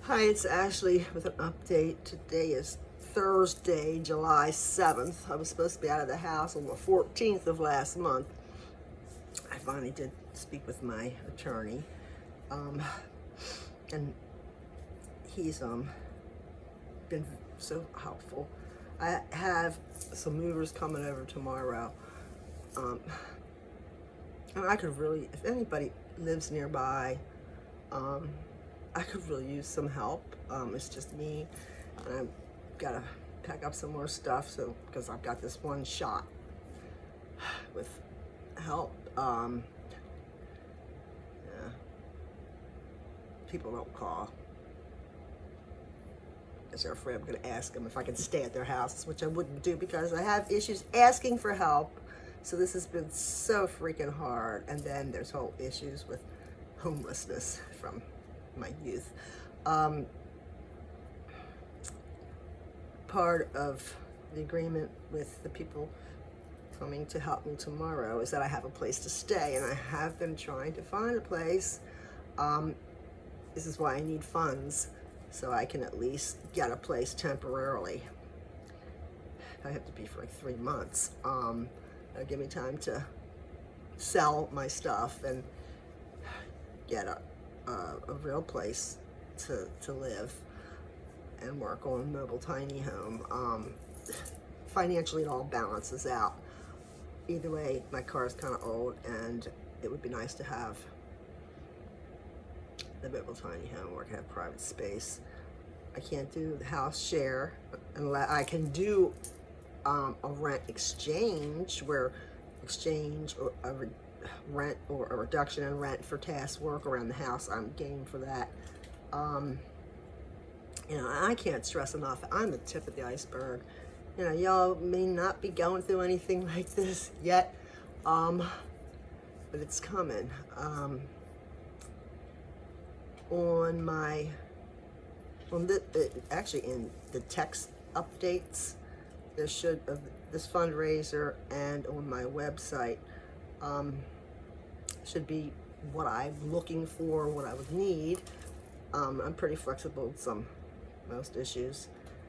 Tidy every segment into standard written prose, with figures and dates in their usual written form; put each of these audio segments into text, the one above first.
Hi, it's Ashley with an update. Today is Thursday, July 7th. I was supposed to be out of the house on the 14th of last month. I finally did speak with my attorney, and he's been so helpful. I have some movers coming over tomorrow, and I could really, if anybody lives nearby, I could really use some help. It's just me, and I've got to pack up some more stuff. So because I've got this one shot with help, yeah, people don't call because they're afraid I'm going to ask them if I can stay at their houses, which I wouldn't do because I have issues asking for help. So this has been so freaking hard. And then there's whole issues with homelessness from my youth. Part of the agreement with the people coming to help me tomorrow is that I have a place to stay, and I have been trying to find a place. This is why I need funds, so I can at least get a place temporarily. I have to be for like 3 months. That'll give me time to sell my stuff and get a real place to live and work on mobile tiny home. Financially, it all balances out. Either way, my car is kind of old, and it would be nice to have the mobile tiny home where I can have private space. I can't do the house share, unless I can do a rent exchange, where exchange or a rent or a reduction in rent for task work around the house. I'm game for that. I can't stress enough, I'm the tip of the iceberg. Y'all may not be going through anything like this yet, but it's coming. Actually in the text updates, there should of this fundraiser, and on my website, should be what I'm looking for, what I would need. I'm pretty flexible with most issues,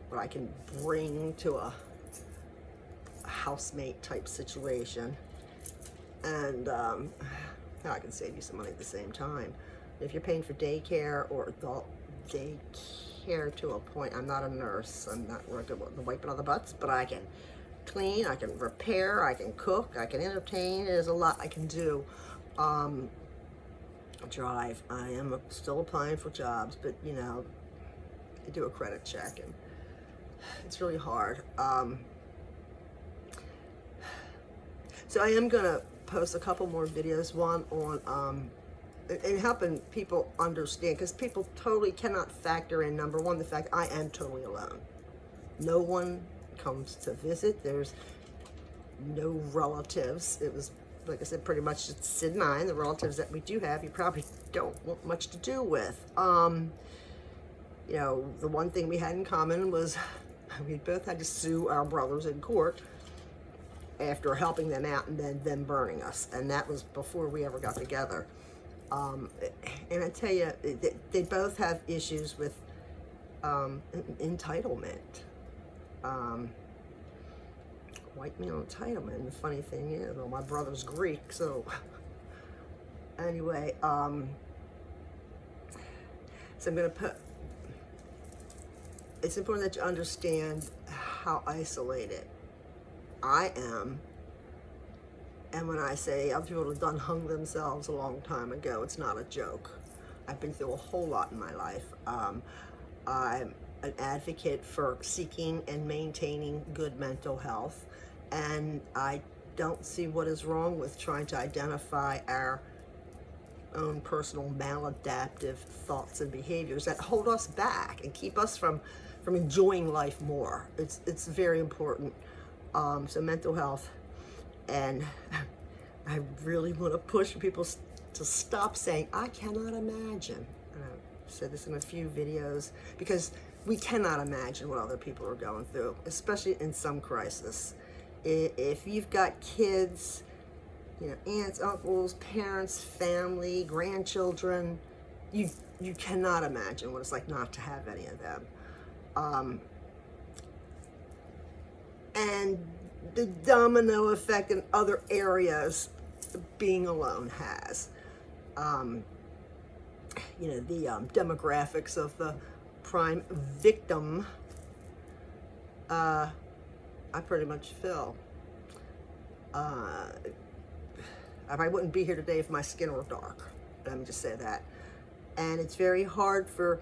what I can bring to a housemate type situation, and how I can save you some money at the same time. If you're paying for daycare or adult daycare to a point, I'm not a nurse, I'm not real good with the wiping on the butts, but I can clean, I can repair, I can cook, I can entertain. There's a lot I can do. Drive. I am still applying for jobs, but you do a credit check, and it's really hard. So I am gonna post a couple more videos, one on and helping people understand, because people totally cannot factor in, number one, the fact I am totally alone. No one comes to visit. There's no relatives. It was, like I said, pretty much just Sid and I, and the relatives that we do have, you probably don't want much to do with. The one thing we had in common was we both had to sue our brothers in court after helping them out and then them burning us. And that was before we ever got together. And I tell you, they both have issues with entitlement. White male entitlement. And the funny thing is, well, my brother's Greek, so anyway, so I'm going to put, it's important that you understand how isolated I am. And when I say other people have hung themselves a long time ago, it's not a joke. I've been through a whole lot in my life. I'm an advocate for seeking and maintaining good mental health, and I don't see what is wrong with trying to identify our own personal maladaptive thoughts and behaviors that hold us back and keep us from enjoying life more. It's very important. So mental health, and I really want to push people to stop saying, I cannot imagine. I've said this in a few videos, because we cannot imagine what other people are going through, especially in some crisis. If you've got kids, aunts, uncles, parents, family, grandchildren, you cannot imagine what it's like not to have any of them. And the domino effect in other areas being alone has. You know, the demographics of the prime victim, I pretty much fill. I wouldn't be here today if my skin were dark. Let me just say that. And it's very hard for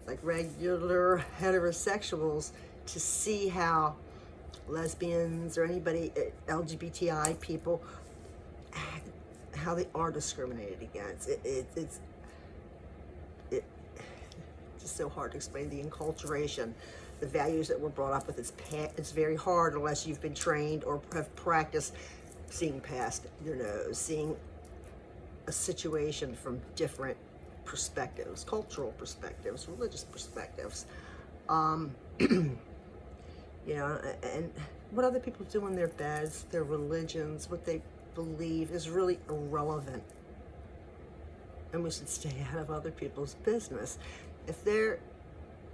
like regular heterosexuals to see how lesbians or anybody, LGBTI people, how they are discriminated against. It's just so hard to explain the enculturation, the values that we're brought up with. It's very hard unless you've been trained or have practiced seeing past your nose, seeing a situation from different perspectives, cultural perspectives, religious perspectives. You know, and what other people do in their beds, their religions, what they believe is really irrelevant. And we should stay out of other people's business. If they're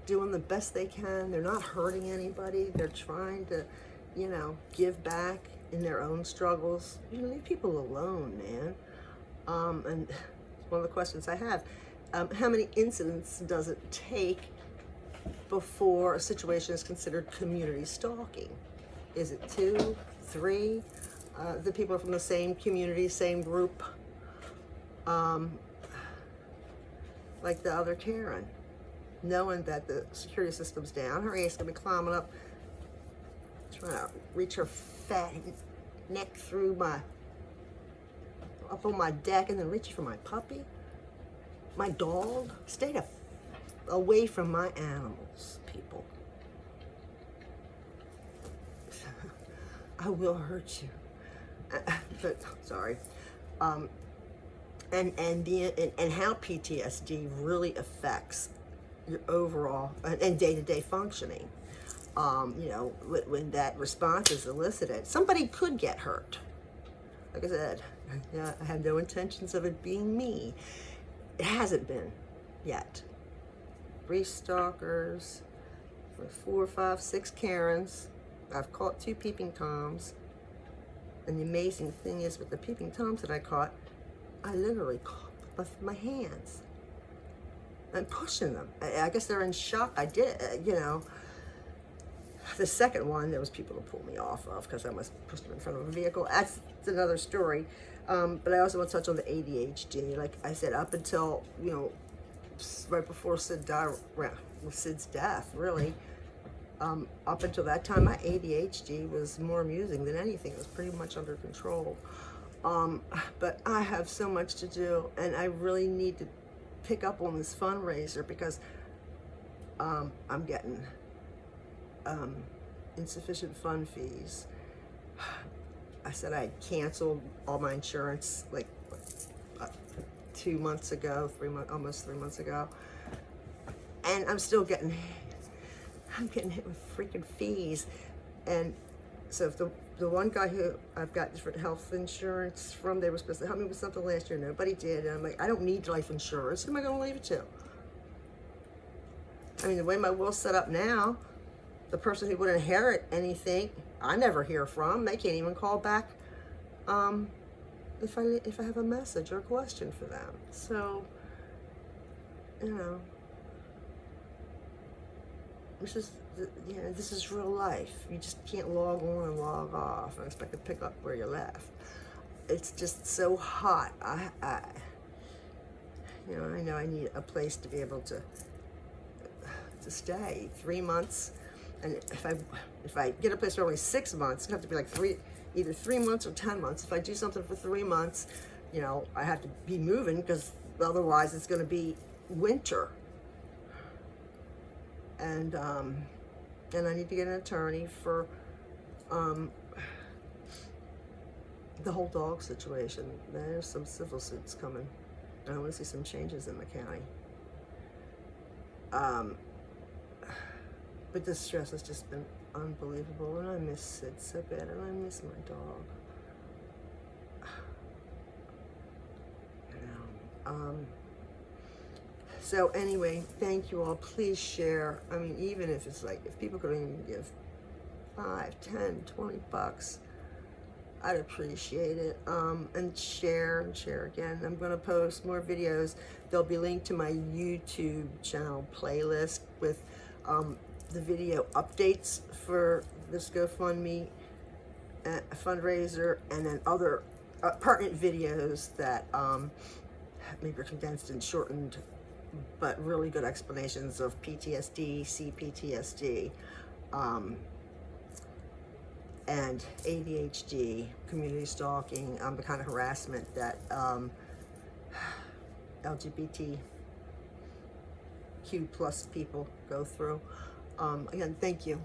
doing the best they can, they're not hurting anybody, they're trying to, you know, give back in their own struggles, you know, leave people alone, man. And one of the questions I have, how many incidents does it take before a situation is considered community stalking? Is it 2, 3? The people are from the same community, same group. Like the other Karen, knowing that the security system's down, her ass gonna be climbing up, trying to reach her fat neck through up on my deck and then reaching for my puppy, my dog. Stay away from my animals, people. I will hurt you. But sorry. And how PTSD really affects your overall and day-to-day functioning. You know, when that response is elicited, somebody could get hurt. Like I said, I have no intentions of it being me. It hasn't been yet. 3 stalkers, 4, 5, 6 Karens. I've caught 2 peeping Toms. And the amazing thing is, with the peeping Toms that I caught, I literally caught with my hands. I'm pushing them. I guess they're in shock. I did, you know. The second one, there was people to pull me off of because I must push them in front of a vehicle. That's another story. But I also want to touch on the ADHD. Like I said, up until, you know, right before Sid died, Sid's death, really, up until that time, my ADHD was more amusing than anything. It was pretty much under control. But I have so much to do, and I really need to pick up on this fundraiser because I'm getting insufficient fund fees. I said I canceled all my insurance like 2 months ago, almost 3 months ago, and I'm still getting hit with freaking fees. And so if the one guy who I've got different health insurance from, they were supposed to help me with something last year, nobody did. And I'm like, I don't need life insurance. Who am I going to leave it to? I mean, the way my will's set up now, the person who would inherit anything, I never hear from. They can't even call back if I have a message or a question for them. So, you know, this is real life. You just can't log on and log off and expect to pick up where you left. It's just so hot. I know I need a place to be able to stay 3 months. And if I get a place for only 6 months, it's gonna have to be like either 3 months or 10 months. If I do something for 3 months, you know, I have to be moving because otherwise it's gonna be winter. And I need to get an attorney for the whole dog situation. There's some civil suits coming. I want to see some changes in the county. But the stress has just been unbelievable, and I miss Sid so bad, and I miss my dog. You know, So anyway, thank you all. Please share. I mean, even if it's like, if people could even give 5, 10, 20 bucks, I'd appreciate it. And share again. I'm going to post more videos. They'll be linked to my YouTube channel playlist with the video updates for this GoFundMe fundraiser, and then other pertinent videos that maybe are condensed and shortened, but really good explanations of PTSD, CPTSD, and ADHD, community stalking, the kind of harassment that LGBTQ plus people go through. Again, thank you.